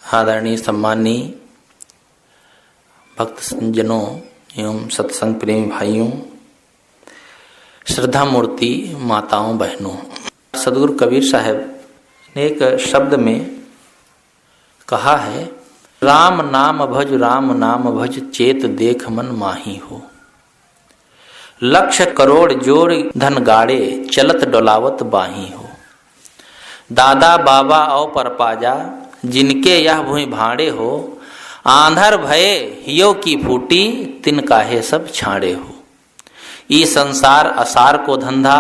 आदरणीय सम्मानीय भक्त संजनों एवं सत्संग प्रेमी भाइयों, श्रद्धा मूर्ति माताओं बहनों, सदगुरु कबीर साहब ने एक शब्द में कहा है, राम नाम भज चेत देख मन माही हो। लक्ष करोड़ जोड़ धन गाड़े चलत डोलावत बाही हो। दादा बाबा औ परपाजा जिनके यह भूमि भाड़े हो। आंधर भये हियो की फूटी तिन काहे सब छाड़े हो। ई संसार असार को धंधा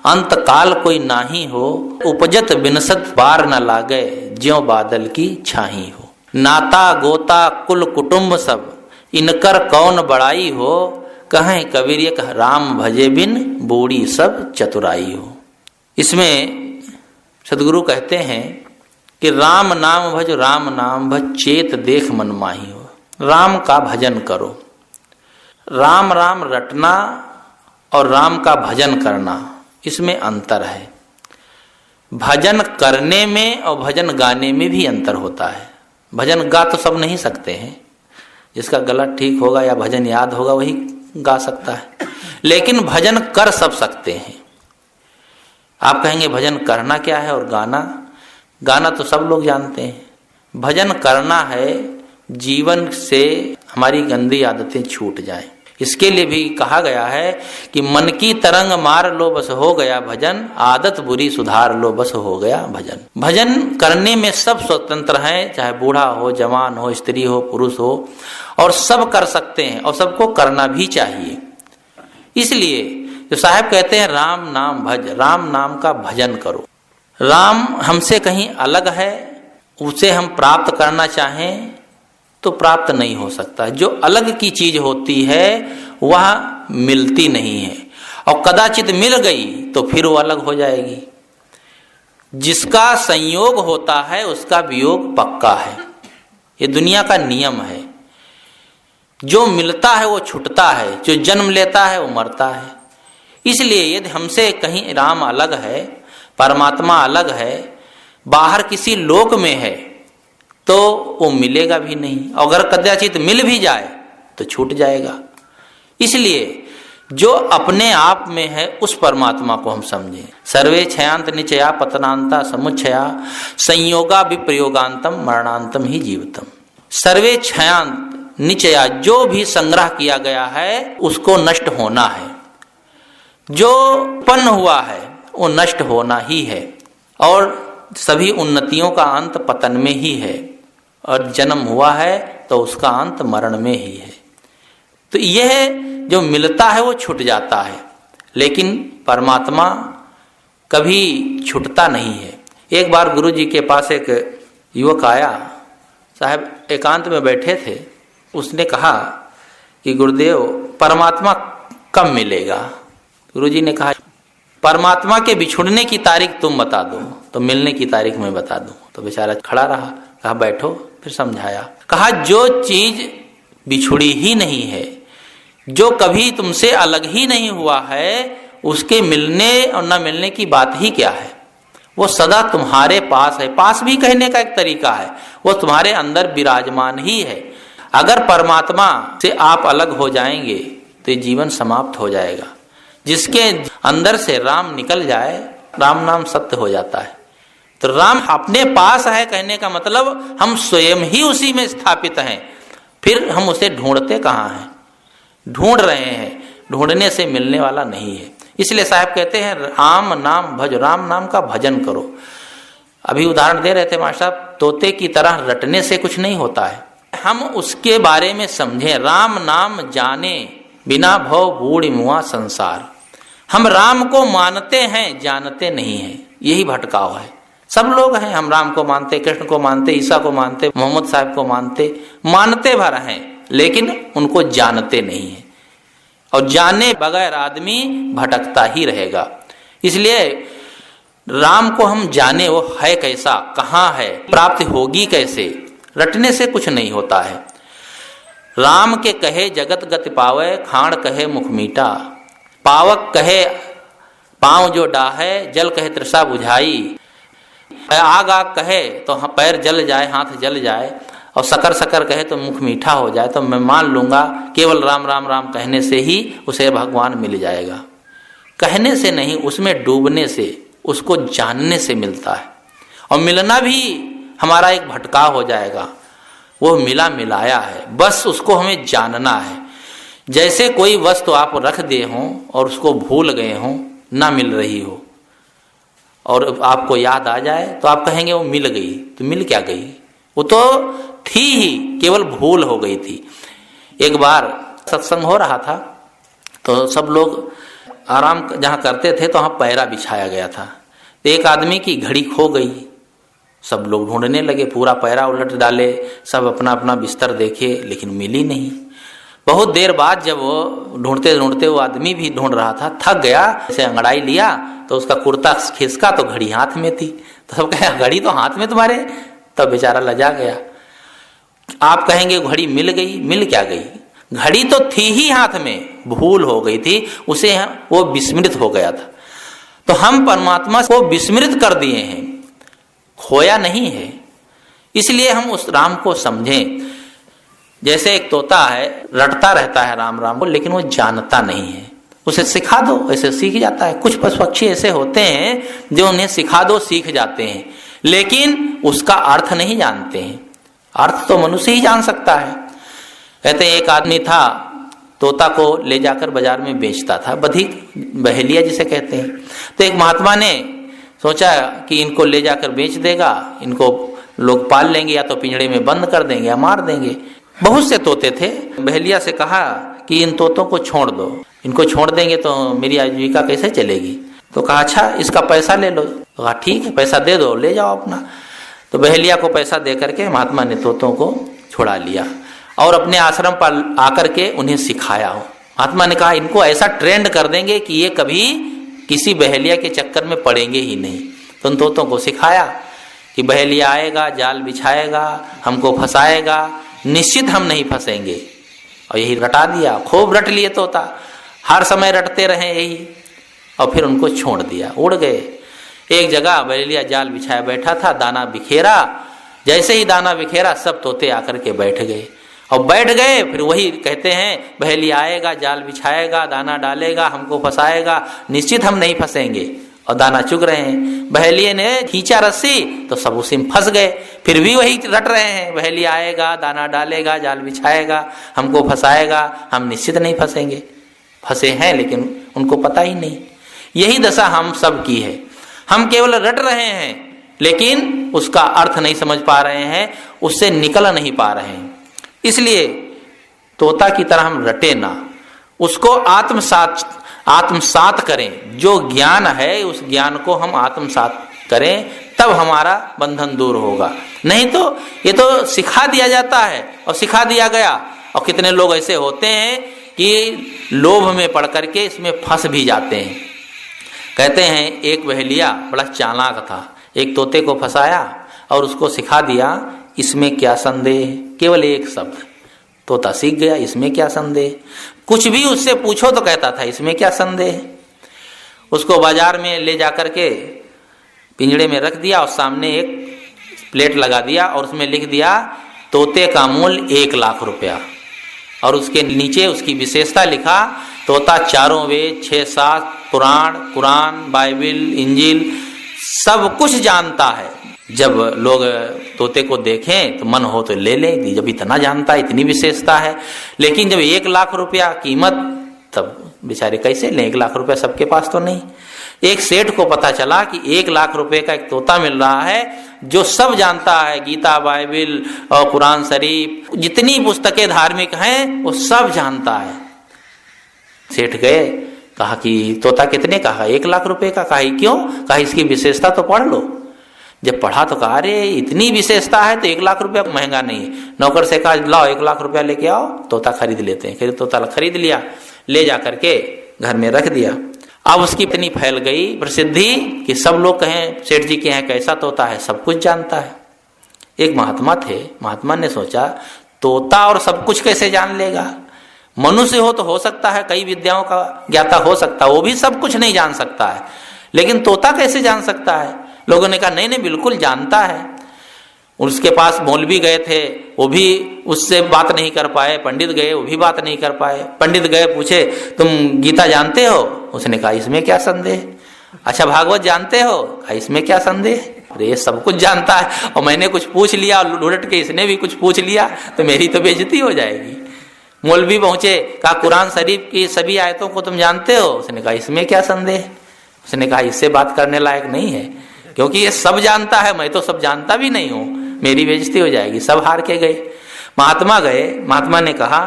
अंत काल कोई नाही हो। उपजत बिनसत बार न लागे ज्यों बादल की छाही हो। नाता गोता कुल कुटुंब सब इनकर कौन बड़ाई हो। कहें कबीर एक राम भजे बिन बूढ़ी सब चतुराई हो। इसमें सदगुरु कहते हैं कि राम नाम भज चेत देख मन माही हो। राम का भजन करो। राम राम रटना और राम का भजन करना, इसमें अंतर है। भजन करने में और भजन गाने में भी अंतर होता है। भजन गा तो सब नहीं सकते हैं, जिसका गला ठीक होगा या भजन याद होगा वही गा सकता है, लेकिन भजन कर सब सकते हैं। आप कहेंगे भजन करना क्या है और गाना तो सब लोग जानते हैं। भजन करना है जीवन से हमारी गंदी आदतें छूट जाएं। इसके लिए भी कहा गया है कि मन की तरंग मार लो बस हो गया भजन, आदत बुरी सुधार लो बस हो गया भजन। भजन करने में सब स्वतंत्र हैं, चाहे बूढ़ा हो, जवान हो, स्त्री हो, पुरुष हो, और सब कर सकते हैं और सबको करना भी चाहिए। इसलिए जो साहब कहते हैं राम नाम भज, राम नाम का भजन करो। राम हमसे कहीं अलग है, उसे हम प्राप्त करना चाहें तो प्राप्त नहीं हो सकता। जो अलग की चीज होती है वह मिलती नहीं है, और कदाचित मिल गई तो फिर वो अलग हो जाएगी। जिसका संयोग होता है उसका वियोग पक्का है, ये दुनिया का नियम है। जो मिलता है वो छूटता है, जो जन्म लेता है वो मरता है। इसलिए यदि हमसे कहीं राम अलग है, परमात्मा अलग है, बाहर किसी लोक में है, तो वो मिलेगा भी नहीं। अगर कदाचित मिल भी जाए तो छूट जाएगा। इसलिए जो अपने आप में है उस परमात्मा को हम समझें। सर्वे क्षयांत निचया पतनांता समुच्छया संयोगा विप्रयोगांतम मरणांतम ही जीवितम। सर्वे क्षयांत निचया, जो भी संग्रह किया गया है उसको नष्ट होना है। जो उत्पन्न हुआ है वो नष्ट होना ही है, और सभी उन्नतियों का अंत पतन में ही है, और जन्म हुआ है तो उसका अंत मरण में ही है। तो यह जो मिलता है वो छूट जाता है, लेकिन परमात्मा कभी छूटता नहीं है। एक बार गुरु जी के पास एक युवक आया, साहब एकांत में बैठे थे। उसने कहा कि गुरुदेव परमात्मा कब मिलेगा। गुरु जी ने कहा परमात्मा के बिछुड़ने की तारीख तुम बता दो तो मिलने की तारीख मैं बता दूं। तो बेचारा खड़ा रहा, कहा बैठो। फिर समझाया, कहा जो चीज बिछुड़ी ही नहीं है, जो कभी तुमसे अलग ही नहीं हुआ है, उसके मिलने और न मिलने की बात ही क्या है। वो सदा तुम्हारे पास है। पास भी कहने का एक तरीका है, वो तुम्हारे अंदर विराजमान ही है। अगर परमात्मा से आप अलग हो जाएंगे तो ये जीवन समाप्त हो जाएगा। जिसके अंदर से राम निकल जाए, राम नाम सत्य हो जाता है। तो राम अपने पास है कहने का मतलब हम स्वयं ही उसी में स्थापित हैं। फिर हम उसे ढूंढते कहाँ हैं? ढूंढ रहे हैं, ढूंढने से मिलने वाला नहीं है। इसलिए साहब कहते हैं राम नाम भज, राम नाम का भजन करो। अभी उदाहरण दे रहे थे मास्टर साहब, तोते की तरह रटने से कुछ नहीं होता है, हम उसके बारे में समझें। राम नाम जाने बिना भव बूढ़ मुआ संसार। हम राम को मानते हैं, जानते नहीं हैं, यही भटकाव है। सब लोग हैं, हम राम को मानते, कृष्ण को मानते, ईसा को मानते, मोहम्मद साहब को मानते भर हैं, लेकिन उनको जानते नहीं हैं। और जाने बगैर आदमी भटकता ही रहेगा। इसलिए राम को हम जाने, वो है कैसा, कहाँ है, प्राप्ति होगी कैसे। रटने से कुछ नहीं होता है। राम के कहे जगत गति पावे, खाण कहे मुख मीठा। पावक कहे पांव जो डाहे, जल कहे तृषा बुझाई। आग आग कहे तो पैर जल जाए, हाथ जल जाए, और शकर शकर कहे तो मुख मीठा हो जाए, तो मैं मान लूंगा केवल राम राम राम कहने से ही उसे भगवान मिल जाएगा। कहने से नहीं, उसमें डूबने से, उसको जानने से मिलता है। और मिलना भी हमारा एक भटकाव हो जाएगा। वो मिला मिलाया है, बस उसको हमें जानना है। जैसे कोई वस्तु आप रख दे हों और उसको भूल गए हों, ना मिल रही हो, और आपको याद आ जाए तो आप कहेंगे वो मिल गई। तो मिल क्या गई? वो तो थी ही, केवल भूल हो गई थी। एक बार सत्संग हो रहा था तो सब लोग आराम जहाँ करते थे तो वहाँ पैरा बिछाया गया था। तो एक आदमी की घड़ी खो गई। सब लोग ढूंढने लगे, पूरा पैरा उलट डाले, सब अपना अपना बिस्तर देखे, लेकिन मिली नहीं। बहुत देर बाद जब वो ढूंढते ढूंढते, वो आदमी भी ढूंढ रहा था, थक गया, ऐसे अंगड़ाई लिया तो उसका कुर्ता खिसका तो घड़ी हाथ में थी। तो सब कहे घड़ी तो हाथ में तुम्हारे? तब बेचारा लजा गया। आप कहेंगे घड़ी मिल गई, मिल क्या गई? घड़ी तो थी ही हाथ में, भूल हो गई थी, उसे वो विस्मृत हो गया था। तो हम परमात्मा को विस्मृत कर दिए हैं, खोया नहीं है। इसलिए हम उस राम को समझें। जैसे एक तोता है, रटता रहता है राम राम को, लेकिन वो जानता नहीं है। उसे सिखा दो, ऐसे सीख जाता है। कुछ पशु पक्षी ऐसे होते हैं जो उन्हें सिखा दो सीख जाते हैं, लेकिन उसका अर्थ नहीं जानते हैं। अर्थ तो मनुष्य ही जान सकता है। कहते हैं एक आदमी था, तोता को ले जाकर बाजार में बेचता था, बधिक बहेलिया जिसे कहते हैं। तो एक महात्मा ने सोचा कि इनको ले जाकर बेच देगा, इनको लोग पाल लेंगे, या तो पिंजड़े में बंद कर देंगे या मार देंगे। बहुत से तोते थे। बहेलिया से कहा कि इन तोतों को छोड़ दो, इनको छोड़ देंगे तो मेरी आजीविका कैसे चलेगी? तो कहा अच्छा इसका पैसा ले लो। तो कहा ठीक है, पैसा दे दो, ले जाओ अपना। तो बहेलिया को पैसा दे करके महात्मा ने तोतों को छुड़ा लिया और अपने आश्रम पर आकर के उन्हें सिखाया हो। महात्मा ने कहा इनको ऐसा ट्रेंड कर देंगे कि ये कभी किसी बहेलिया के चक्कर में पड़ेंगे ही नहीं। तो उन तोतों को सिखाया कि बहेलिया आएगा, जाल बिछाएगा, हमको फंसाएगा, निश्चित हम नहीं फंसेंगे। और यही रटा दिया, खूब रट लिए तोता, हर समय रटते रहे यही। और फिर उनको छोड़ दिया, उड़ गए। एक जगह बहेलिया जाल बिछाया बैठा था, दाना बिखेरा। जैसे ही दाना बिखेरा, सब तोते आकर के बैठ गए। और बैठ गए, फिर वही कहते हैं बहेलिया आएगा, जाल बिछाएगा, दाना डालेगा, हमको फंसाएगा, निश्चित हम नहीं फंसेंगे। और दाना चुग रहे हैं। बहेलिये ने खींचा रस्सी तो सब उसी में फंस गए। फिर भी वही रट रहे हैं, बहेलिया आएगा, दाना डालेगा, जाल बिछाएगा, हमको फंसाएगा, हम निश्चित नहीं फंसेंगे। फंसे हैं लेकिन उनको पता ही नहीं। यही दशा हम सब की है। हम केवल रट रहे हैं, लेकिन उसका अर्थ नहीं समझ पा रहे हैं, उससे निकल नहीं पा रहे हैं। इसलिए तोता की तरह हम रटे ना, उसको आत्मसात करें। जो ज्ञान है उस ज्ञान को हम आत्मसात करें, तब हमारा बंधन दूर होगा। नहीं तो ये तो सिखा दिया जाता है और सिखा दिया गया। और कितने लोग ऐसे होते हैं कि लोभ में पड़ करके इसमें फंस भी जाते हैं। कहते हैं एक बहेलिया बड़ा चालाक था, एक तोते को फंसाया और उसको सिखा दिया इसमें क्या संदेह, केवल एक शब्द। तोता सीख गया इसमें क्या संदेह। कुछ भी उससे पूछो तो कहता था इसमें क्या संदेह। उसको बाजार में ले जाकर के पिंजड़े में रख दिया और सामने एक प्लेट लगा दिया और उसमें लिख दिया तोते का मूल्य 1 लाख रुपया। और उसके नीचे उसकी विशेषता लिखा, तोता चारों वेद, 6-7 पुराण, कुरान, बाइबिल, इंजिल सब कुछ जानता है। जब लोग तोते को देखें तो मन हो तो ले लें, जब इतना जानता है, इतनी विशेषता है। लेकिन जब 1 लाख रुपया कीमत, तब बेचारे कैसे लें? 1 लाख रुपया सबके पास तो नहीं। एक सेठ को पता चला कि 1 लाख रुपए का एक तोता मिल रहा है जो सब जानता है, गीता, बाइबिल और कुरान शरीफ, जितनी पुस्तकें धार्मिक हैं वो सब जानता है। सेठ गए, कहा कि तोता कितने? कहा 1 लाख रुपए का। कहा क्यों? कहा इसकी विशेषता तो पढ़ लो। जब पढ़ा तो कहा अरे इतनी विशेषता है तो 1 लाख रुपया महंगा नहीं है। नौकर से कहा लाओ 1 लाख रुपया लेके आओ, तोता खरीद लेते हैं। फिर तोता खरीद लिया, ले जा करके घर में रख दिया। अब उसकी इतनी फैल गई प्रसिद्धि कि सब लोग कहें सेठ जी के यहाँ कैसा तोता है, सब कुछ जानता है। एक महात्मा थे, महात्मा ने सोचा तोता और सब कुछ कैसे जान लेगा? मनुष्य हो तो हो सकता है कई विद्याओं का ज्ञाता हो सकता है, वो भी सब कुछ नहीं जान सकता है, लेकिन तोता कैसे जान सकता है? लोगों ने कहा नहीं नहीं बिल्कुल जानता है। उसके पास मौलवी गए थे, वो भी उससे बात नहीं कर पाए। पंडित गए, वो भी बात नहीं कर पाए। पंडित गए, पूछे तुम गीता जानते हो? उसने कहा इसमें क्या संदेह। अच्छा भागवत जानते हो? कहा इसमें क्या संदेह। अरे ये सब कुछ जानता है और मैंने कुछ पूछ लिया और उलट के इसने भी कुछ पूछ लिया तो मेरी तो बेइज्जती हो जाएगी। मौलवी पहुंचे, कहा कुरान शरीफ की सभी आयतों को तुम जानते हो? उसने कहा इसमें क्या संदेह। उसने कहा इससे बात करने लायक नहीं है, क्योंकि ये सब जानता है, मैं तो सब जानता भी नहीं हूं, मेरी बेइज्जती हो जाएगी। सब हार के गए। महात्मा गए, महात्मा ने कहा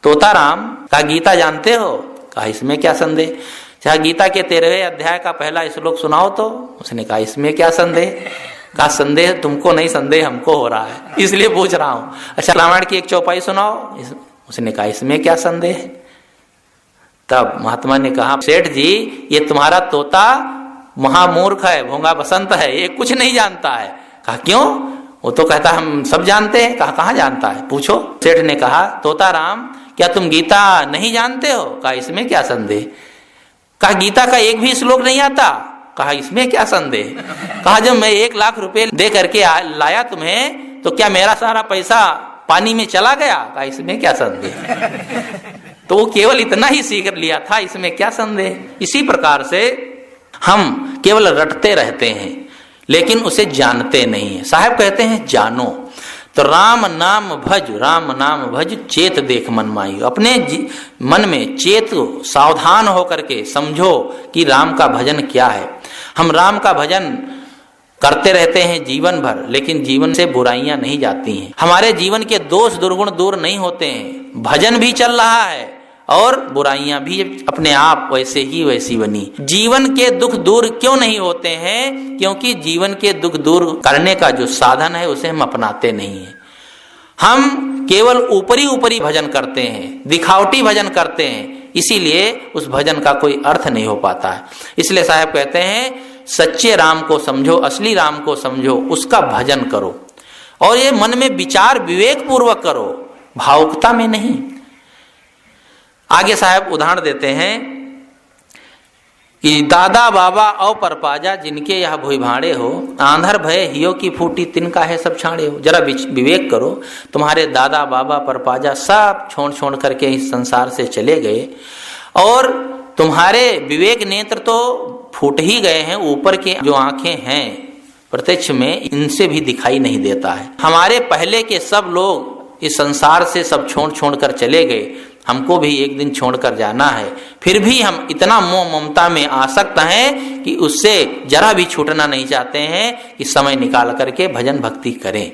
तोताराम, कहा गीता जानते हो? कहा इसमें क्या संदेह। चाह गीता के 13वें अध्याय का पहला श्लोक सुनाओ तो। उसने कहा इसमें क्या संदेह। कहा संदेह तुमको नहीं, संदेह हमको हो रहा है, इसलिए पूछ रहा हूं। अच्छा रामायण की एक चौपाई सुनाओ। उसने कहा इसमें क्या संदेह। तब महात्मा ने कहा सेठ जी ये तुम्हारा तोता महामूर्ख है, भोंगा बसंत है, ये कुछ नहीं जानता है। कहा क्यों? वो तो कहता हम सब जानते हैं। कहा कहाँ जानता है, पूछो। सेठ ने कहा तोताराम क्या तुम गीता नहीं जानते हो? कहा इसमें क्या संदेह। कहा गीता का एक भी श्लोक नहीं आता। कहा इसमें क्या संदेह। कहा जब मैं 1 लाख रुपए दे करके लाया तुम्हें तो क्या मेरा सारा पैसा पानी में चला गया? कहा इसमें क्या संदेह। तो वो केवल इतना ही सीख लिया था, इसमें क्या संदेह। इसी प्रकार से हम केवल रटते रहते हैं लेकिन उसे जानते नहीं है। साहब कहते हैं जानो तो राम नाम भज, राम नाम भज चेत देख मन माई। अपने मन में चेत, सावधान होकर के समझो कि राम का भजन क्या है। हम राम का भजन करते रहते हैं जीवन भर, लेकिन जीवन से बुराइयां नहीं जाती हैं। हमारे जीवन के दोष दुर्गुण दूर नहीं होते हैं। भजन भी चल रहा है और बुराइयां भी अपने आप वैसे ही वैसी बनी। जीवन के दुख दूर क्यों नहीं होते हैं? क्योंकि जीवन के दुख दूर करने का जो साधन है उसे हम अपनाते नहीं हैं। हम केवल ऊपरी ऊपरी भजन करते हैं, दिखावटी भजन करते हैं, इसीलिए उस भजन का कोई अर्थ नहीं हो पाता है। इसलिए साहब कहते हैं सच्चे राम को समझो, असली राम को समझो, उसका भजन करो और ये मन में विचार विवेक पूर्वक करो, भावुकता में नहीं। आगे साहब उदाहरण देते हैं कि दादा बाबा औ परपाजा जिनके यह भुई भाड़े हो, आंधर भय हियो की फूटी तिनका है सब छाड़े हो। जरा विवेक करो, तुम्हारे दादा बाबा परपाजा सब छोड़ छोड़ करके इस संसार से चले गए और तुम्हारे विवेक नेत्र तो फूट ही गए हैं। ऊपर के जो आंखें हैं प्रत्यक्ष में इनसे भी दिखाई नहीं देता है। हमारे पहले के सब लोग इस संसार से सब छोड़ छोड़ कर चले गए, हमको भी एक दिन छोड़कर जाना है। फिर भी हम इतना मोह ममता में आसक्त हैं कि उससे जरा भी छूटना नहीं चाहते हैं कि समय निकाल करके भजन भक्ति करें।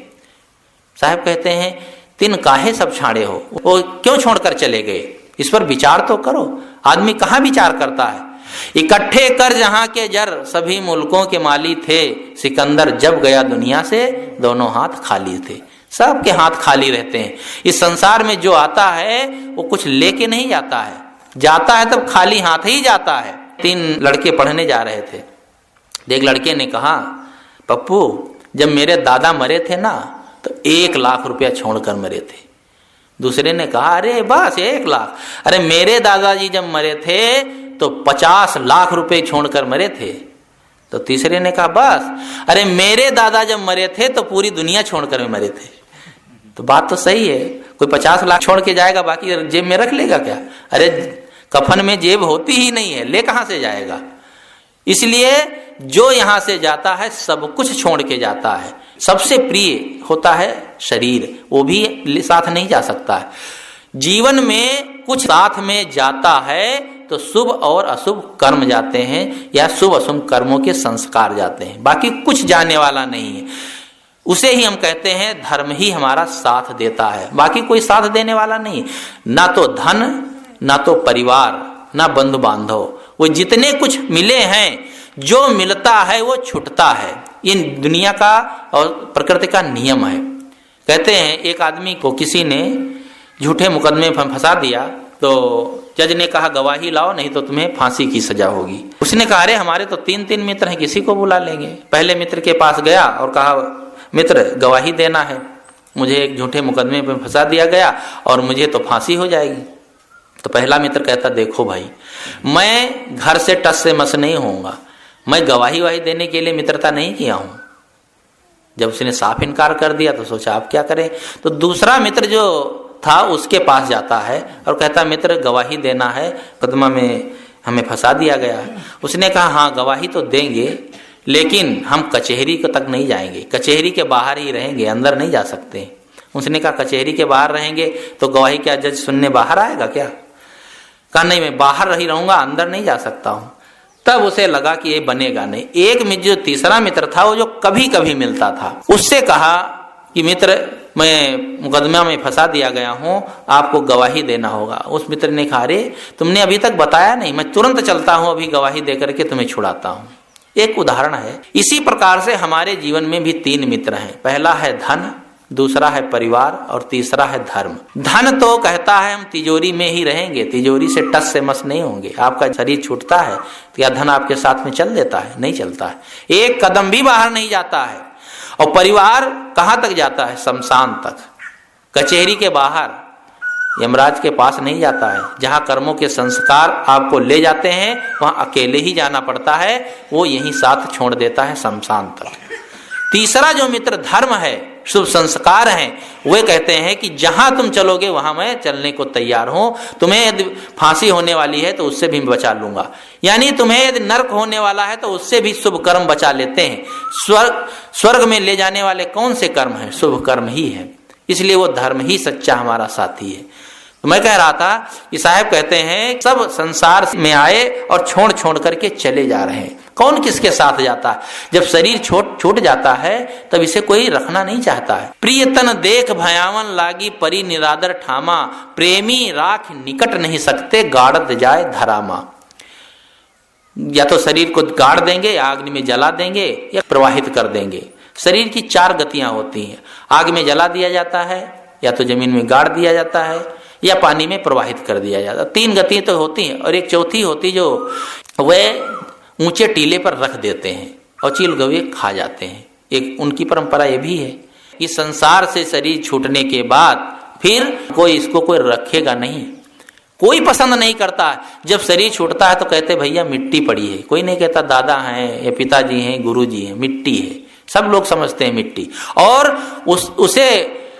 साहब कहते हैं तिन काहे सब छाड़े हो, वो क्यों छोड़कर चले गए, इस पर विचार तो करो। आदमी कहाँ विचार करता है। इकट्ठे कर जहां के जर सभी मुल्कों के माली थे, सिकंदर जब गया दुनिया से दोनों हाथ खाली थे। सबके हाथ खाली रहते हैं। इस संसार में जो आता है वो कुछ लेके नहीं जाता है, जाता है तब खाली हाथ ही जाता है। 3 लड़के पढ़ने जा रहे थे। एक लड़के ने कहा पप्पू जब मेरे दादा मरे थे ना तो 1 लाख रुपया छोड़कर मरे थे। दूसरे ने कहा अरे बस 1 लाख, अरे मेरे दादाजी जब मरे थे तो 50 लाख रुपए छोड़कर मरे थे। तो तीसरे ने कहा बस, अरे मेरे दादा जब मरे थे तो पूरी दुनिया छोड़कर मरे थे। तो बात तो सही है, कोई 50 लाख छोड़ के जाएगा बाकी जेब में रख लेगा क्या? अरे कफन में जेब होती ही नहीं है, ले कहां से जाएगा? इसलिए जो यहां से जाता है सब कुछ छोड़ के जाता है। सबसे प्रिय होता है शरीर, वो भी साथ नहीं जा सकता है। जीवन में कुछ साथ में जाता है तो शुभ और अशुभ कर्म जाते हैं या शुभ अशुभ कर्मों के संस्कार जाते हैं, बाकी कुछ जाने वाला नहीं है। उसे ही हम कहते हैं धर्म ही हमारा साथ देता है, बाकी कोई साथ देने वाला नहीं। ना तो धन, ना तो परिवार, ना बंधु बांधव, वो जितने कुछ मिले हैं, जो मिलता है वो छूटता है। ये दुनिया का और प्रकृति का नियम है। कहते हैं एक आदमी को किसी ने झूठे मुकदमे में फंसा दिया तो जज ने कहा गवाही लाओ नहीं तो तुम्हें फांसी की सजा होगी। उसने कहा अरे हमारे तो 3 मित्र हैं, किसी को बुला लेंगे। पहले मित्र के पास गया और कहा मित्र गवाही देना है, मुझे एक झूठे मुकदमे में फंसा दिया गया और मुझे तो फांसी हो जाएगी। तो पहला मित्र कहता देखो भाई मैं घर से टस से मस नहीं होऊंगा, मैं गवाही वाही देने के लिए मित्रता नहीं किया हूं। जब उसने साफ इनकार कर दिया तो सोचा आप क्या करें। तो दूसरा मित्र जो था उसके पास जाता है और कहता मित्र गवाही देना है, मुकदमा में हमें फंसा दिया गया है। उसने कहा हाँ गवाही तो देंगे, लेकिन हम कचहरी को तक नहीं जाएंगे, कचहरी के बाहर ही रहेंगे, अंदर नहीं जा सकते। उसने कहा कचहरी के बाहर रहेंगे तो गवाही क्या जज सुनने बाहर आएगा क्या? कहा नहीं मैं बाहर ही रहूंगा, अंदर नहीं जा सकता हूं। तब उसे लगा कि ये बनेगा नहीं। एक मित्र जो तीसरा मित्र था वो जो कभी कभी मिलता था, उससे कहा कि मित्र मैं मुकदमा में फंसा दिया गया हूं, आपको गवाही देना होगा। उस मित्र ने कहा अरे तुमने अभी तक बताया नहीं, मैं तुरंत चलता हूं, अभी गवाही दे करके तुम्हें छुड़ाता हूं। एक उदाहरण है। इसी प्रकार से हमारे जीवन में भी 3 मित्र हैं। पहला है धन, दूसरा है परिवार और तीसरा है धर्म। धन तो कहता है हम तिजोरी में ही रहेंगे, तिजोरी से टस से मस नहीं होंगे। आपका शरीर छूटता है तो क्या धन आपके साथ में चल देता है? नहीं चलता है, एक कदम भी बाहर नहीं जाता है। और परिवार कहां तक जाता है? शमशान तक। कचहरी के बाहर यमराज के पास नहीं जाता है। जहां कर्मों के संस्कार आपको ले जाते हैं वहां अकेले ही जाना पड़ता है, वो यहीं साथ छोड़ देता है शमशान तक। तीसरा जो मित्र धर्म है, शुभ संस्कार हैं, वे कहते हैं कि जहां तुम चलोगे वहां मैं चलने को तैयार हूं। तुम्हें यदि फांसी होने वाली है तो उससे भी बचा लूंगा, यानी तुम्हें यदि नरक होने वाला है तो उससे भी शुभ कर्म बचा लेते हैं। स्वर्ग में ले जाने वाले कौन से कर्म हैं? शुभ कर्म ही है। इसलिए वो धर्म ही सच्चा हमारा साथी है। तो मैं कह रहा था कि साहब कहते हैं सब संसार में आए और छोड़ छोड़ करके चले जा रहे हैं। कौन किसके साथ जाता है? जब शरीर छूट जाता है तब इसे कोई रखना नहीं चाहता है। प्रियतन देख भयावन लागी परी निरादर ठामा, प्रेमी राख निकट नहीं सकते गाड़त जाए धरामा। या तो शरीर को गाड़ देंगे, या अग्नि में जला देंगे, या प्रवाहित कर देंगे। शरीर की 4 गतियां होती हैं। आग में जला दिया जाता है, या तो जमीन में गाड़ दिया जाता है, या पानी में प्रवाहित कर दिया जाता है। 3 गतियां तो होती हैं। और एक चौथी होती जो वे ऊंचे टीले पर रख देते हैं और चील गवे खा जाते हैं। एक उनकी परंपरा ये भी है कि संसार से शरीर छूटने के बाद फिर कोई इसको कोई रखेगा नहीं, कोई पसंद नहीं करता। जब शरीर छूटता है तो कहते भैया मिट्टी पड़ी है। कोई नहीं कहता दादा हैं या पिताजी हैं, गुरुजी हैं, मिट्टी है। सब लोग समझते हैं मिट्टी। और उसे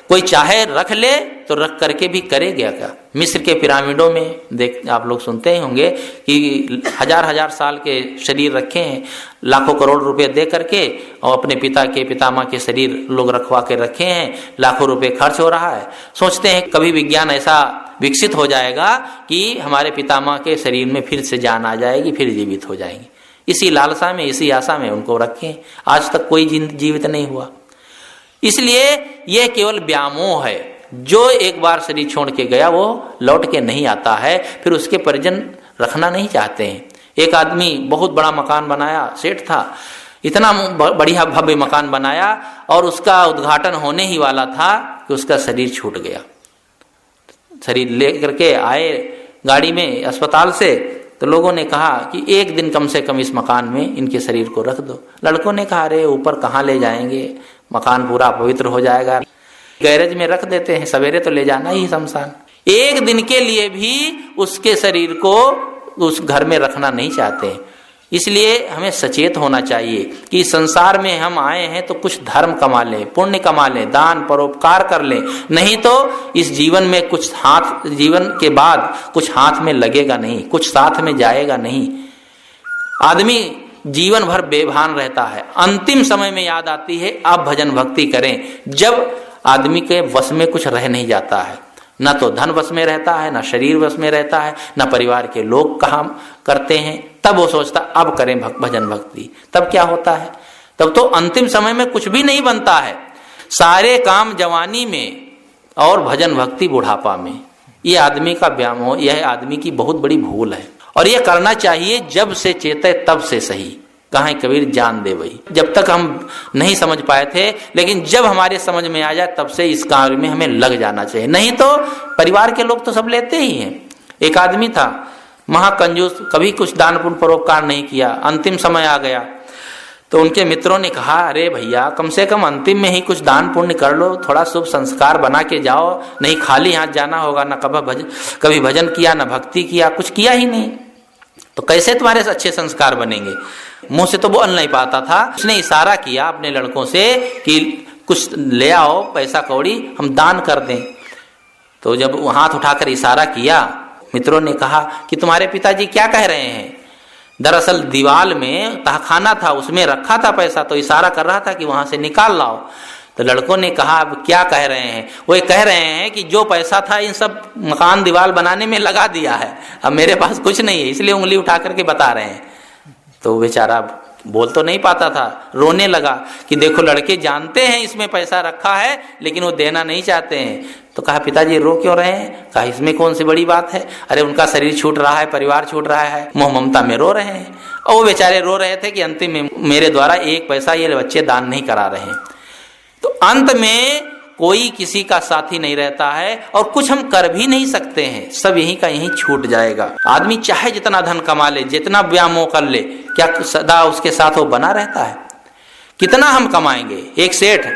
कोई चाहे रख ले तो रख करके भी करेगा क्या? मिस्र के पिरामिडों में देख आप लोग सुनते ही होंगे कि 1000 साल के शरीर रखे हैं, लाखों करोड़ रुपए दे करके, और अपने पिता के पितामह के शरीर लोग रखवा के रखे हैं। लाखों रुपए खर्च हो रहा है। सोचते हैं कभी विज्ञान ऐसा विकसित हो जाएगा कि हमारे पितामह के शरीर में फिर से जान आ जाएगी, फिर जीवित हो जाएंगे। इसी लालसा में, इसी आशा में उनको रखें। आज तक कोई जीवित नहीं हुआ। इसलिए यह केवल व्यामोह है। जो एक बार शरीर छोड़ के गया वो लौट के नहीं आता है, फिर उसके परिजन रखना नहीं चाहते हैं। एक आदमी बहुत बड़ा मकान बनाया, सेठ था, इतना बढ़िया भव्य मकान बनाया और उसका उद्घाटन होने ही वाला था कि उसका शरीर छूट गया। शरीर ले करके आए गाड़ी में अस्पताल से, तो लोगों ने कहा कि 1 दिन कम से कम इस मकान में इनके शरीर को रख दो। लड़कों ने कहा अरे ऊपर कहाँ ले जाएंगे, मकान पूरा पवित्र हो जाएगा, गैरेज में रख देते हैं, सवेरे तो ले जाना ही शमशान। 1 दिन के लिए भी उसके शरीर को उस घर में रखना नहीं चाहते। इसलिए हमें सचेत होना चाहिए कि संसार में हम आए हैं तो कुछ धर्म कमा लें, पुण्य कमा लें, दान परोपकार कर लें, नहीं तो इस जीवन में कुछ हाथ, जीवन के बाद कुछ हाथ में लगेगा नहीं, कुछ साथ में जाएगा नहीं। आदमी जीवन भर बेभान रहता है, अंतिम समय में याद आती है आप भजन भक्ति करें। जब आदमी के वश में कुछ रह नहीं जाता है, न तो धन वश में रहता है, न शरीर वश में रहता है, न परिवार के लोग काम करते हैं, तब वो सोचता अब करें भजन भक्ति। तब क्या होता है? तब तो अंतिम समय में कुछ भी नहीं बनता है। सारे काम जवानी में और भजन भक्ति बुढ़ापा में। ये आदमी का व्यामोह, यह आदमी की बहुत बड़ी भूल है। और ये करना चाहिए जब से चेते तब से सही। कहाँ कबीर जान दे वही। जब तक हम नहीं समझ पाए थे, लेकिन जब हमारे समझ में आ जाए तब से इस कार्य में हमें लग जाना चाहिए। नहीं तो परिवार के लोग तो सब लेते ही हैं। एक आदमी था महाकंजूस, कभी कुछ दान पुण्य परोपकार नहीं किया। अंतिम समय आ गया तो उनके मित्रों ने कहा अरे भैया कम से कम अंतिम में ही कुछ दान पुण्य कर लो, थोड़ा शुभ संस्कार बना के जाओ, नहीं खाली हाथ जाना होगा। न कभी भजन किया, न भक्ति किया, कुछ किया ही नहीं, तो कैसे तुम्हारे अच्छे संस्कार बनेंगे। मुंह से तो बोल नहीं पाता था। उसने इशारा किया अपने लड़कों से कि कुछ ले आओ, पैसा कौड़ी हम दान कर दें। तो जब वो हाथ उठाकर इशारा किया, मित्रों ने कहा कि तुम्हारे पिताजी क्या कह रहे हैं। दरअसल दीवार में तहखाना था, उसमें रखा था पैसा, तो इशारा कर रहा था कि वहां से निकाल लाओ। तो लड़कों ने कहा अब क्या कह रहे हैं। वो कह रहे हैं कि जो पैसा था इन सब मकान दीवार बनाने में लगा दिया है, अब मेरे पास कुछ नहीं है, इसलिए उंगली उठा करके बता रहे हैं। तो बेचारा बोल तो नहीं पाता था, रोने लगा कि देखो लड़के जानते हैं इसमें पैसा रखा है लेकिन वो देना नहीं चाहते हैं। तो कहा पिताजी रो क्यों रहे हैं। कहा इसमें कौन सी बड़ी बात है, अरे उनका शरीर छूट रहा है, परिवार छूट रहा है, मोह ममता में रो रहे हैं। और वो बेचारे रो रहे थे कि अंतिम में मेरे द्वारा एक पैसा ये बच्चे दान नहीं करा रहे हैं। तो अंत में कोई किसी का साथी नहीं रहता है और कुछ हम कर भी नहीं सकते हैं, सब यहीं का यहीं छूट जाएगा। आदमी चाहे जितना धन कमा ले, जितना व्यामोह कर ले, क्या सदा उसके साथ वो बना रहता है। कितना हम कमाएंगे। एक सेठ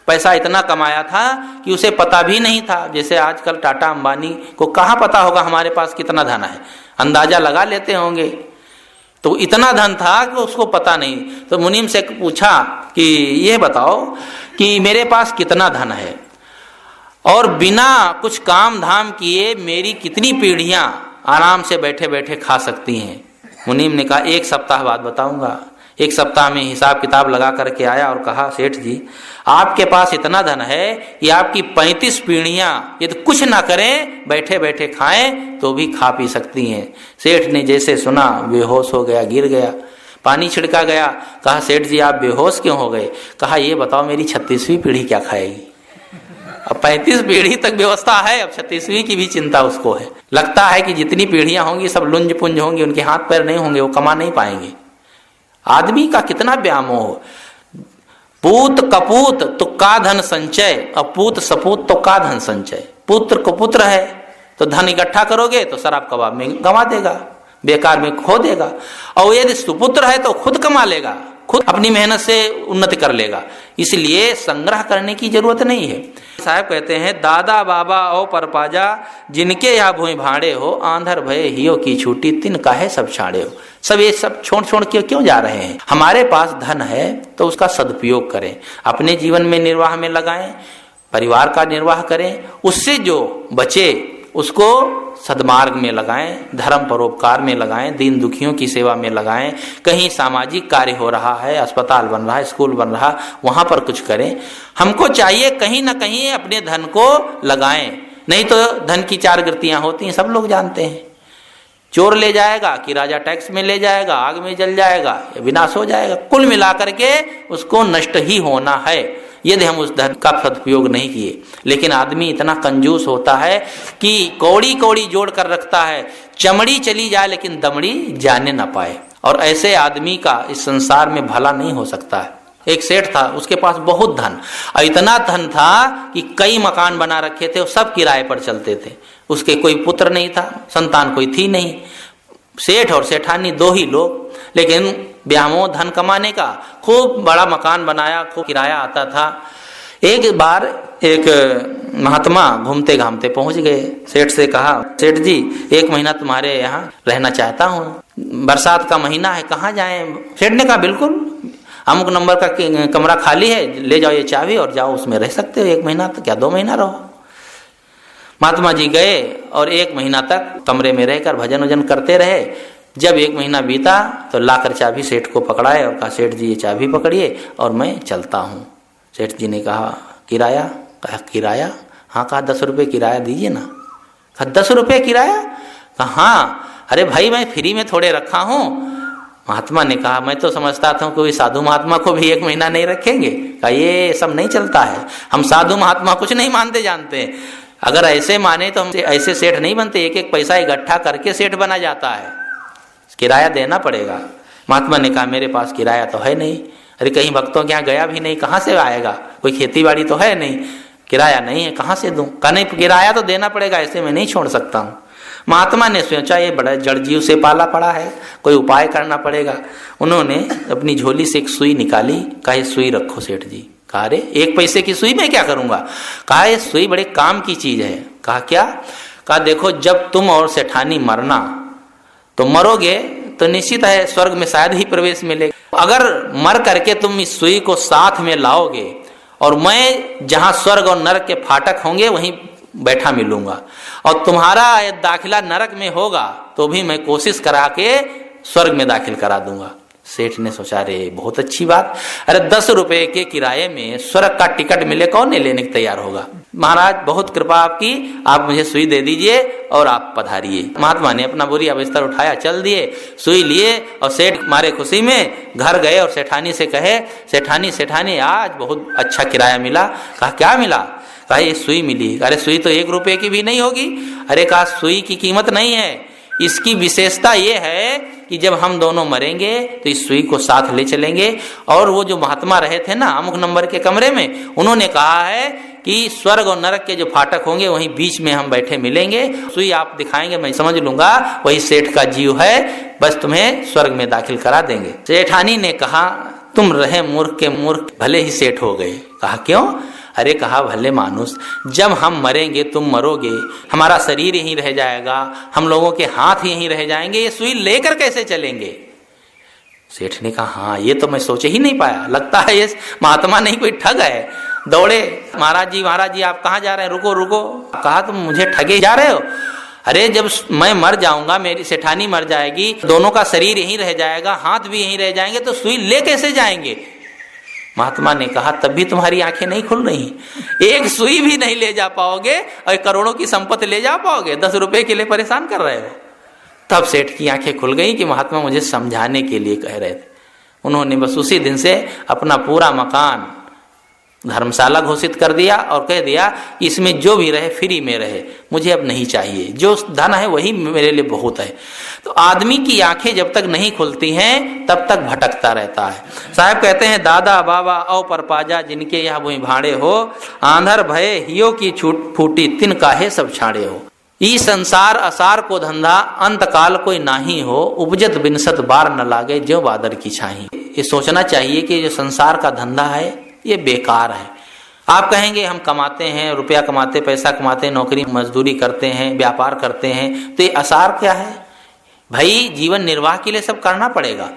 पैसा इतना कमाया था कि उसे पता भी नहीं था। जैसे आजकल टाटा अंबानी को कहाँ पता होगा हमारे पास कितना धन है, अंदाजा लगा लेते होंगे। तो इतना धन था कि उसको पता नहीं। तो मुनीम से पूछा कि ये बताओ कि मेरे पास कितना धन है और बिना कुछ काम धाम किए मेरी कितनी पीढ़ियां आराम से बैठे बैठे खा सकती हैं। मुनीम ने कहा 1 सप्ताह बाद बताऊंगा। 1 सप्ताह में हिसाब किताब लगा करके आया और कहा सेठ जी आपके पास इतना धन है कि आपकी 35 पीढ़ियां यदि कुछ ना करें, बैठे बैठे खाएं तो भी खा पी सकती हैं। सेठ ने जैसे सुना बेहोश हो गया, गिर गया, पानी छिड़का गया। कहा सेठ जी आप बेहोश क्यों हो गए। कहा ये बताओ मेरी 36वीं पीढ़ी क्या खाएगी। अब 35 पीढ़ी तक व्यवस्था है, अब 36वीं की भी चिंता उसको है। लगता है कि जितनी पीढ़ियां होंगी सब लुंज पुंज होंगी, उनके हाथ पैर नहीं होंगे, वो कमा नहीं पाएंगे। आदमी का कितना व्यामोह। पूत कपूत तो का धन संचय, अपूत सपूत तो का धन संचय। पुत्र को पुत्र है तो धन इकट्ठा करोगे तो शराब कबाब में गंवा देगा, बेकार में खो देगा। और यदि सुपुत्र है तो खुद कमा लेगा, खुद अपनी मेहनत से उन्नति कर लेगा। इसलिए संग्रह करने की जरूरत नहीं है। साहब कहते हैं दादा बाबा ओ परपाजा जिनके यहाँ भूमि भाड़े हो, आंधर भय हियो की छूटी तिन काहे सब छाड़े हो। सब ये सब छोड़ छोड़ के क्यों जा रहे हैं। हमारे पास धन है तो उसका सदुपयोग करें, अपने जीवन में निर्वाह में लगाएं, परिवार का निर्वाह करें, उससे जो बचे उसको सद्मार्ग में लगाएं, धर्म परोपकार में लगाएं, दीन दुखियों की सेवा में लगाएं। कहीं सामाजिक कार्य हो रहा है, अस्पताल बन रहा है, स्कूल बन रहा, वहां पर कुछ करें। हमको चाहिए कहीं ना कहीं अपने धन को लगाएं, नहीं तो धन की 4 गतियां होती हैं, सब लोग जानते हैं। चोर ले जाएगा कि राजा टैक्स में ले जाएगा, आग में जल जाएगा, विनाश हो जाएगा। कुल मिलाकर के उसको नष्ट ही होना है यदि हम उस धन का सदुपयोग नहीं किए। लेकिन आदमी इतना कंजूस होता है कि कौड़ी कौड़ी जोड़ कर रखता है, चमड़ी चली जाए लेकिन दमड़ी जाने ना पाए। और ऐसे आदमी का इस संसार में भला नहीं हो सकता है। एक सेठ था, उसके पास बहुत धन, और इतना धन था कि कई मकान बना रखे थे, सब किराए पर चलते थे। उसके कोई पुत्र नहीं था, संतान कोई थी नहीं। सेठ और सेठानी 2 ही लोग, लेकिन व्यामोह धन कमाने का, खूब बड़ा मकान बनाया, खूब किराया आता था। एक बार एक महात्मा घूमते घामते पहुंच गए, सेठ से कहा सेठ जी 1 महीना तुम्हारे यहाँ रहना चाहता हूँ, बरसात का महीना है, कहाँ जाएं। सेठ ने कहा बिल्कुल, अमुक नंबर का कमरा खाली है, ले जाओ ये चाबी और जाओ, उसमें रह सकते हो 1 महीना, तो क्या 2 महीना रहो। महात्मा जी गए और 1 महीना तक कमरे में रहकर भजन वजन करते रहे। जब 1 महीना बीता तो लाकर चाबी सेठ को पकड़ाए और कहा सेठ जी ये चाबी पकड़िए और मैं चलता हूँ। सेठ जी ने कहा किराया। कहा किराया? हाँ। कहा 10 रुपये किराया दीजिए ना। कहा 10 रुपये किराया? कहा हाँ। अरे भाई मैं फ्री में थोड़े रखा हूँ। महात्मा ने कहा मैं तो समझता था कोई साधु महात्मा को भी 1 महीना नहीं रखेंगे। कहा ये सब नहीं चलता है, हम साधु महात्मा कुछ नहीं मानते जानते। अगर ऐसे माने तो हम ऐसे सेठ नहीं बनते, एक एक पैसा इकट्ठा करके सेठ बना जाता है, किराया देना पड़ेगा। महात्मा ने कहा मेरे पास किराया तो है नहीं। अरे कहीं भक्तों के यहाँ गया भी नहीं, कहाँ से आएगा, कोई खेती बाड़ी तो है नहीं, किराया नहीं है, कहाँ से दूं। कहा नहीं किराया तो देना पड़ेगा, ऐसे मैं नहीं छोड़ सकता हूँ। महात्मा ने सोचा ये बड़ा जड़ जीव से पाला पड़ा है, कोई उपाय करना पड़ेगा। उन्होंने अपनी झोली से एक सुई निकाली। कहा ये सुई रखो सेठ जी। कहा अरे 1 पैसे की सुई मैं क्या करूंगा। कहा ये सुई बड़े काम की चीज है। कहा क्या? कहा देखो जब तुम और सेठानी मरना तो मरोगे तो निश्चित है स्वर्ग में शायद ही प्रवेश मिलेगा। अगर मर करके तुम इस सुई को साथ में लाओगे और मैं जहां स्वर्ग और नरक के फाटक होंगे वहीं बैठा मिलूंगा, और तुम्हारा दाखिला नरक में होगा तो भी मैं कोशिश करा के स्वर्ग में दाखिल करा दूंगा। सेठ ने सोचा, रे बहुत अच्छी बात, अरे 10 रुपए के किराए में स्वर्ग का टिकट मिले, कौन नहीं लेने को तैयार होगा। महाराज बहुत कृपा आपकी, आप मुझे सुई दे दीजिए और आप पधारिए। महात्मा ने अपना बोरिया बिस्तर उठाया, चल दिए, सुई लिए और सेठ मारे खुशी में घर गए और सेठानी से कहे, सेठानी आज बहुत अच्छा किराया मिला। कहा क्या मिला? कहा ये सुई मिली। अरे सुई तो 1 रुपए की भी नहीं होगी। अरे कहा सुई की कीमत नहीं है, इसकी विशेषता ये है कि जब हम दोनों मरेंगे तो इस सुई को साथ ले चलेंगे। और वो जो महात्मा रहे थे ना अमुक नंबर के कमरे में, उन्होंने कहा है कि स्वर्ग और नरक के जो फाटक होंगे वहीं बीच में हम बैठे मिलेंगे। सुई आप दिखाएंगे, मैं समझ लूंगा वही सेठ का जीव है, बस तुम्हें स्वर्ग में दाखिल करा देंगे। सेठानी ने कहा, तुम रहे मूर्ख के मूर्ख, भले ही सेठ हो गए। कहा क्यों? अरे कहा, भले मानुस, जब हम मरेंगे तुम मरोगे, हमारा शरीर यहीं रह जाएगा, हम लोगों के हाथ यहीं रह जाएंगे, ये सुई लेकर कैसे चलेंगे? सेठ ने कहा, हाँ ये तो मैं सोच ही नहीं पाया, लगता है ये महात्मा नहीं कोई ठग है। दौड़े, महाराज जी आप कहाँ जा रहे हैं? रुको। कहा, तुम मुझे ठगे जा रहे हो? अरे जब मैं मर जाऊंगा, मेरी सेठानी मर जाएगी, दोनों का शरीर यहीं रह जाएगा, हाथ भी यहीं रह जाएंगे, तो सुई ले कैसे जाएंगे? महात्मा ने कहा, तब भी तुम्हारी आंखें नहीं खुल रही, एक सुई भी नहीं ले जा पाओगे और करोड़ों की संपत्ति ले जा पाओगे, 10 रुपए के लिए परेशान कर रहे हो। तब सेठ की आंखें खुल गई कि महात्मा मुझे समझाने के लिए कह रहे थे। उन्होंने बस उसी दिन से अपना पूरा मकान धर्मशाला घोषित कर दिया और कह दिया कि इसमें जो भी रहे फ्री में रहे, मुझे अब नहीं चाहिए, जो धन है वही मेरे लिए बहुत है। तो आदमी की आंखें जब तक नहीं खुलती हैं तब तक भटकता रहता है। साहब कहते हैं, दादा बाबा औ परपाजा जिनके यह भूमि भाड़े हो, आंधर भय हियो की छूट फूटी तिन काहे सब छाड़े हो। ई संसार असार को धंधा अंत काल कोई नाही हो, उपजत बिनसत बार न लागे जो बादर की छाही। ये सोचना चाहिए कि जो संसार का धंधा है ये बेकार है। आप कहेंगे हम कमाते हैं, रुपया कमाते, पैसा कमाते, नौकरी मजदूरी करते हैं, व्यापार करते हैं, तो ये असार क्या है? भाई जीवन निर्वाह के लिए सब करना पड़ेगा।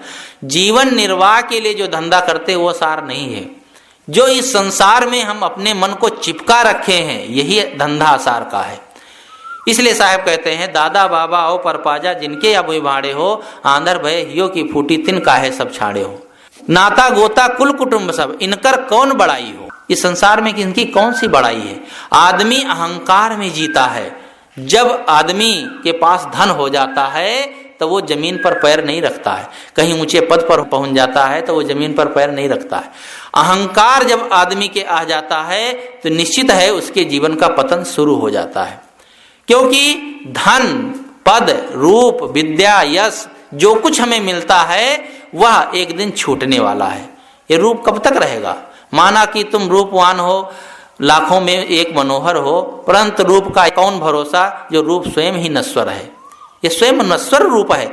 जीवन निर्वाह के लिए जो धंधा करते वो असार नहीं है। जो इस संसार में हम अपने मन को चिपका रखे हैं यही धंधा असार का है। इसलिए साहब कहते हैं, दादा बाबा ओ परपाजा जिनके या बुई भाड़े हो, आंधर भय हियो की फूटी तिन काहे सब छाड़े हो। नाता गोता कुल कुटुंब सब इनकर कौन बड़ाई हो। इस संसार में इनकी कौन सी बड़ाई है? आदमी अहंकार में जीता है। जब आदमी के पास धन हो जाता है तो वो जमीन पर पैर नहीं रखता है, कहीं ऊंचे पद पर पहुंच जाता है तो वो जमीन पर पैर नहीं रखता है। अहंकार जब आदमी के आ जाता है तो निश्चित है उसके जीवन का पतन शुरू हो जाता है। क्योंकि धन, पद, रूप, विद्या, यश जो कुछ हमें मिलता है वह एक दिन छूटने वाला है। ये रूप कब तक रहेगा? माना कि तुम रूपवान हो, लाखों में एक मनोहर हो, परंतु रूप का कौन भरोसा, जो रूप स्वयं ही नश्वर है। ये स्वयं नश्वर रूप है।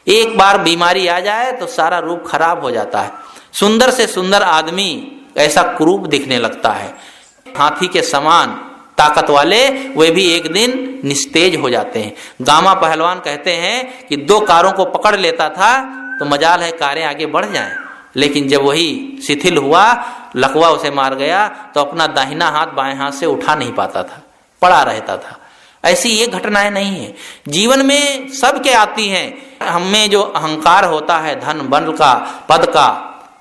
एक बार बीमारी आ जाए तो सारा रूप खराब हो जाता है। सुंदर से सुंदर आदमी ऐसा कुरूप दिखने लगता है। हाथी के समान ताकत वाले वे भी एक दिन निस्तेज हो जाते हैं। गामा पहलवान कहते हैं कि 2 कारों को पकड़ लेता था तो मजाल है कारें आगे बढ़ जाएं, लेकिन जब वही शिथिल हुआ, लकवा उसे मार गया तो अपना दाहिना हाथ बाएं हाथ से उठा नहीं पाता था, पड़ा रहता था। ऐसी ये घटनाएं नहीं है, जीवन में सबके आती हैं। हमें जो अहंकार होता है, धन बल का, पद का,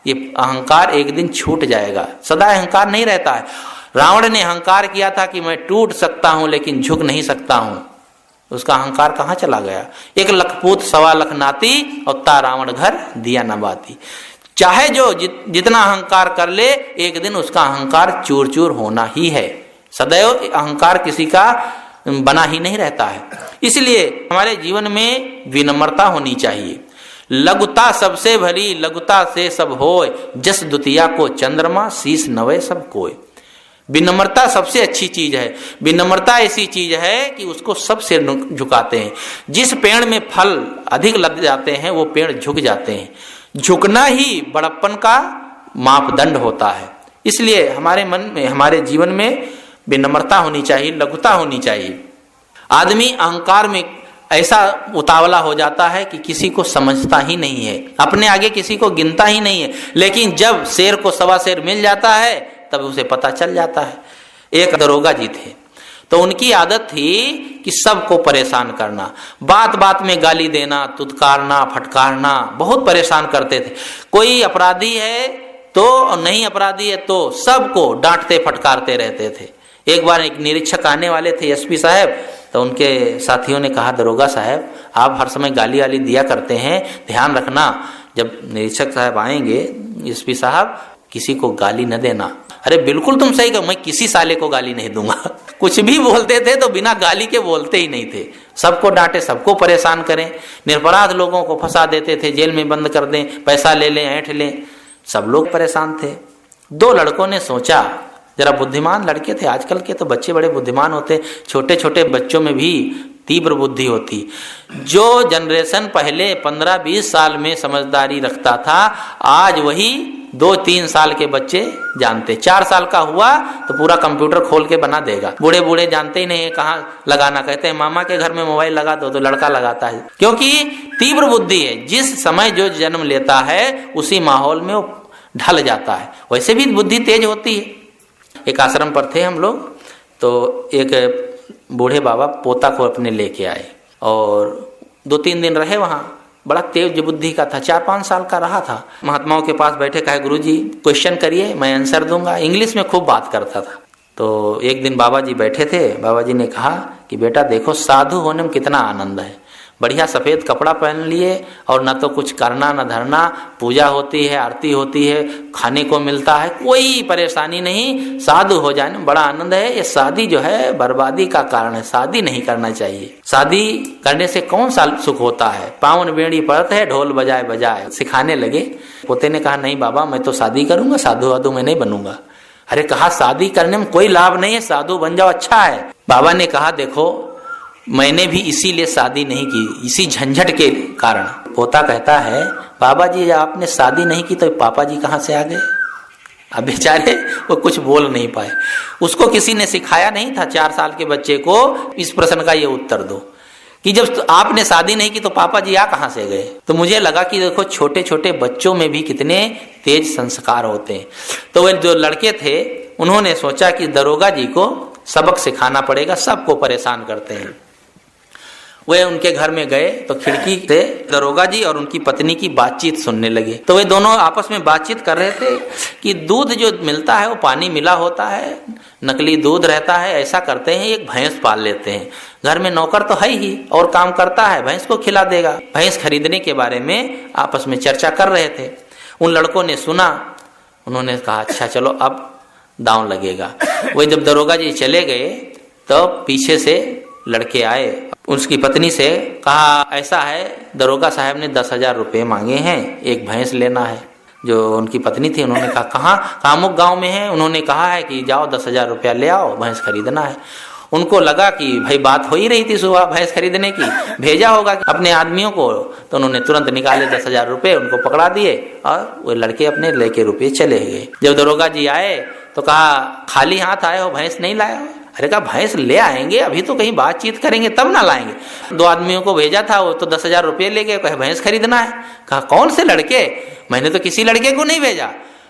ये अहंकार एक दिन छूट जाएगा। सदा अहंकार नहीं रहता है। रावण ने अहंकार किया था कि मैं टूट सकता हूं लेकिन झुक नहीं सकता हूं। उसका अहंकार कहाँ चला गया? 1 लख पूत 1.25 लाख नाती और ता रावण घर दिया न बाती। चाहे जो जितना अहंकार कर ले, एक दिन उसका अहंकार चूर चूर होना ही है। सदैव अहंकार किसी का बना ही नहीं रहता है। इसलिए हमारे जीवन में विनम्रता होनी चाहिए। लघुता सबसे भली लघुता से सब होय, जस दुतिया को चंद्रमा शीश नवे सब कोय। विनम्रता सबसे अच्छी चीज है। विनम्रता ऐसी चीज है कि उसको सब सिर झुकाते हैं। जिस पेड़ में फल अधिक लग जाते हैं वो पेड़ झुक जाते हैं। झुकना ही बड़प्पन का मापदंड होता है। इसलिए हमारे मन में, हमारे जीवन में विनम्रता होनी चाहिए, लघुता होनी चाहिए। आदमी अहंकार में ऐसा उतावला हो जाता है कि किसी को समझता ही नहीं है, अपने आगे किसी को गिनता ही नहीं है। लेकिन जब शेर को सवा शेर मिल जाता है तब उसे पता चल जाता है। एक दरोगा जी थे, तो उनकी आदत थी कि सबको परेशान करना, बात बात में गाली देना, तुतकारना, फटकारना, बहुत परेशान करते थे। कोई अपराधी है तो और नहीं अपराधी है तो सबको डांटते फटकारते रहते थे। एक बार एक निरीक्षक आने वाले थे, एसपी साहब, तो उनके साथियों ने कहा, दरोगा साहब आप हर समय गाली वाली दिया करते हैं, ध्यान रखना जब निरीक्षक साहब आएंगे, एसपी साहब किसी को गाली न देना। अरे बिल्कुल तुम सही कहो, मैं किसी साले को गाली नहीं दूंगा। कुछ भी बोलते थे तो बिना गाली के बोलते ही नहीं थे, सबको डांटे, सबको परेशान करें, निरपराध लोगों को फंसा देते थे, जेल में बंद कर दें, पैसा ले लें, ऐंठ लें, सब लोग परेशान थे। दो लड़कों ने सोचा, जरा बुद्धिमान लड़के थे, आजकल के तो बच्चे बड़े बुद्धिमान होते, छोटे छोटे बच्चों में भी तीव्र बुद्धि होती। जो जनरेशन पहले 15-20 साल में समझदारी रखता था, आज वही 2-3 साल के बच्चे जानते। 4 साल का हुआ तो पूरा कंप्यूटर खोल के बना देगा। बूढ़े बूढ़े जानते ही नहीं है कहाँ लगाना, कहते हैं मामा के घर में मोबाइल लगा दो, तो लड़का लगाता है, क्योंकि तीव्र बुद्धि है। जिस समय जो जन्म लेता है उसी माहौल में वो ढल जाता है। वैसे भी बुद्धि तेज होती है। एक आश्रम पर थे हम लोग, तो एक बूढ़े बाबा पोता को अपने लेके आए और 2-3 दिन रहे वहाँ। बड़ा तेज बुद्धि का था, 4-5 साल का रहा था। महात्माओं के पास बैठे, कहा गुरुजी क्वेश्चन करिए, मैं आंसर दूंगा। इंग्लिश में खूब बात करता था। तो एक दिन बाबा जी बैठे थे, बाबा जी ने कहा कि बेटा देखो, साधु होने में कितना आनंद है। बढ़िया सफ़ेद कपड़ा पहन लिए और न तो कुछ करना न धरना, पूजा होती है, आरती होती है, खाने को मिलता है, कोई परेशानी नहीं, साधु हो जाने में बड़ा आनंद है। ये शादी जो है बर्बादी का कारण है, शादी नहीं करना चाहिए। शादी करने से कौन सा सुख होता है, पावन बेड़ी पड़त है, ढोल बजाए बजाए, सिखाने लगे। पोते ने कहा नहीं बाबा, मैं तो शादी करूंगा, साधु वाधु मैं नहीं बनूंगा। अरे कहा शादी करने में कोई लाभ नहीं है, साधु बन जाओ अच्छा है। बाबा ने कहा देखो, मैंने भी इसीलिए शादी नहीं की, इसी झंझट के कारण। पोता कहता है बाबा जी आपने शादी नहीं की तो पापा जी कहाँ से आ गए? अब बेचारे वो कुछ बोल नहीं पाए। उसको किसी ने सिखाया नहीं था 4 साल के बच्चे को इस प्रश्न का ये उत्तर दो कि जब आपने शादी नहीं की तो पापा जी आ कहाँ से गए। तो मुझे लगा कि देखो छोटे छोटे बच्चों में भी कितने तेज संस्कार होते हैं। तो वे जो लड़के थे उन्होंने सोचा कि दरोगा जी को सबक सिखाना पड़ेगा, सबको परेशान करते हैं। वे उनके घर में गए तो खिड़की से दरोगा जी और उनकी पत्नी की बातचीत सुनने लगे। तो वे दोनों आपस में बातचीत कर रहे थे कि दूध जो मिलता है वो पानी मिला होता है, नकली दूध रहता है। ऐसा करते हैं एक भैंस पाल लेते हैं, घर में नौकर तो है ही और काम करता है, भैंस को खिला देगा। भैंस खरीदने के बारे में आपस में चर्चा कर रहे थे। उन लड़कों ने सुना, उन्होंने कहा अच्छा चलो अब दांव लगेगा। वही जब दरोगा जी चले गए तो पीछे से लड़के आए, उसकी पत्नी से कहा ऐसा है दरोगा साहब ने 10,000 रुपये मांगे हैं, एक भैंस लेना है। जो उनकी पत्नी थी उन्होंने कहा कहाँ, कामुक गांव में है। उन्होंने कहा है कि जाओ 10,000 रुपया ले आओ, भैंस खरीदना है। उनको लगा कि भाई बात हो ही रही थी सुबह भैंस खरीदने की, भेजा होगा अपने आदमियों को। तो उन्होंने तुरंत निकाले 10,000 रुपये, उनको पकड़ा दिए और वो लड़के अपने लेके रुपये चले गए। जब दरोगा जी आए तो कहा खाली हाथ आए हो, भैंस नहीं लाए हो? अरे कहा भैंस ले आएंगे, अभी तो कहीं बातचीत करेंगे तब ना लाएंगे। 2 आदमियों को भेजा था, वो तो 10,000 रुपये ले गए, कहे भैंस खरीदना है। कहा कौन से लड़के? मैंने तो किसी लड़के को नहीं भेजा।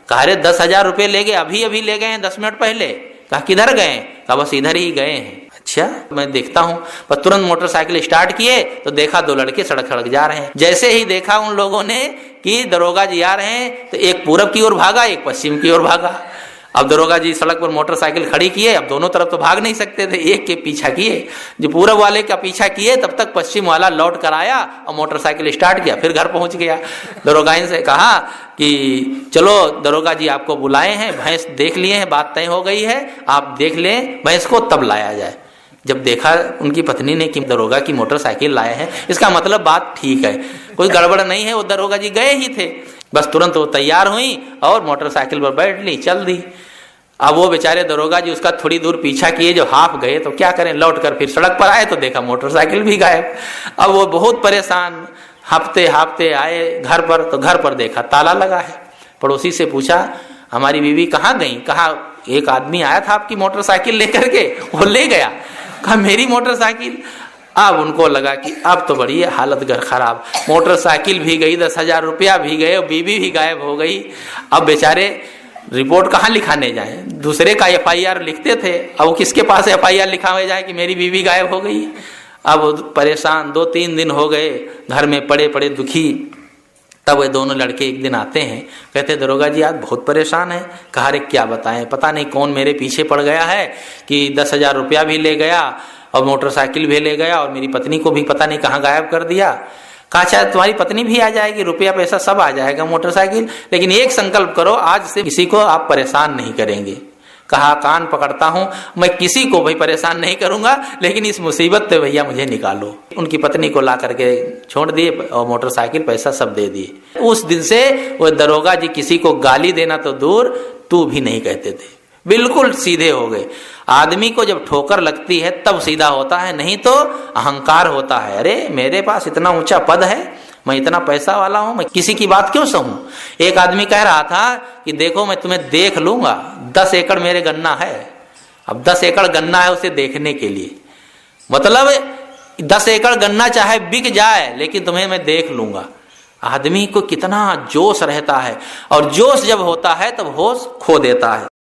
कहा अरे 10,000 रुपये ले गए, अभी अभी ले गए हैं 10 मिनट पहले। कहा किधर गए? कहा बस इधर ही गए हैं। अच्छा मैं देखता हूँ। पर तुरंत मोटरसाइकिल स्टार्ट किए तो देखा 2 लड़के सड़क सड़क जा रहे हैं। जैसे ही देखा उन लोगों ने कि दरोगा जी आ रहे हैं तो एक पूरब की ओर भागा, एक पश्चिम की ओर भागा। अब दरोगा जी सड़क पर मोटरसाइकिल खड़ी किए, अब दोनों तरफ तो भाग नहीं सकते थे, एक के पीछा किए। जो पूरब वाले का पीछा किए तब तक पश्चिम वाला लौट कर आया और मोटरसाइकिल स्टार्ट किया, फिर घर पहुंच गया। दरोगाइन से कहा कि चलो दरोगा जी आपको बुलाए हैं, भैंस देख लिए हैं, बात तय हो गई है, आप देख लें भैंस को तब लाया जाए। जब देखा उनकी पत्नी ने कि दरोगा की मोटरसाइकिल लाए हैं, इसका मतलब बात ठीक है, कोई गड़बड़ नहीं है। वो दरोगा जी गए ही थे, बस तुरंत वो तैयार हुई और मोटरसाइकिल पर बैठ ली, चल दी। अब वो बेचारे दरोगा जी उसका थोड़ी दूर पीछा किए, जो हाफ गए तो क्या करें, लौट कर फिर सड़क पर आए तो देखा मोटरसाइकिल भी गायब। अब वो बहुत परेशान, हाफते हाफते आए घर पर, तो घर पर देखा ताला लगा है। पड़ोसी से पूछा हमारी बीवी कहाँ गई? कहा एक आदमी आया था आपकी मोटरसाइकिल लेकर के, वो ले गया। कहा मेरी मोटरसाइकिल? अब उनको लगा कि अब तो बड़ी हालत घर खराब, मोटरसाइकिल भी गई, 10,000 रुपया भी गए, बीवी भी गायब हो गई। अब बेचारे रिपोर्ट कहाँ लिखाने जाएं, दूसरे का FIR लिखते थे, अब वो किसके पास FIR लिखावे जाए कि मेरी बीवी गायब हो गई। अब परेशान 2-3 दिन हो गए, घर में पड़े पड़े दुखी। तब वे दोनों लड़के एक दिन आते हैं, कहते दरोगा जी आज बहुत परेशान है। कहा रे क्या बताएं, पता नहीं कौन मेरे पीछे पड़ गया है कि 10,000 रुपया भी ले गया और मोटरसाइकिल भी ले गया और मेरी पत्नी को भी पता नहीं कहाँ गायब कर दिया। कहा चाहे तुम्हारी पत्नी भी आ जाएगी, रुपया पैसा सब आ जाएगा, मोटरसाइकिल, लेकिन एक संकल्प करो, आज से किसी को आप परेशान नहीं करेंगे। कहा कान पकड़ता हूं, मैं किसी को भाई परेशान नहीं करूंगा, लेकिन इस मुसीबत से भैया मुझे निकालो। उनकी पत्नी को ला करके छोड़ दिए और मोटरसाइकिल पैसा सब दे दिए। उस दिन से वो दरोगा जी किसी को गाली देना तो दूर, तू भी नहीं कहते थे, बिल्कुल सीधे हो गए। आदमी को जब ठोकर लगती है तब सीधा होता है, नहीं तो अहंकार होता है। अरे मेरे पास इतना ऊंचा पद है, मैं इतना पैसा वाला हूं, मैं किसी की बात क्यों सहूं। एक आदमी कह रहा था कि देखो मैं तुम्हें देख लूंगा, 10 एकड़ मेरे गन्ना है। अब 10 एकड़ गन्ना है उसे देखने के लिए, मतलब 10 एकड़ गन्ना चाहे बिक जाए लेकिन तुम्हें मैं देख लूंगा। आदमी को कितना जोश रहता है, और जोश जब होता है तब होश खो देता है।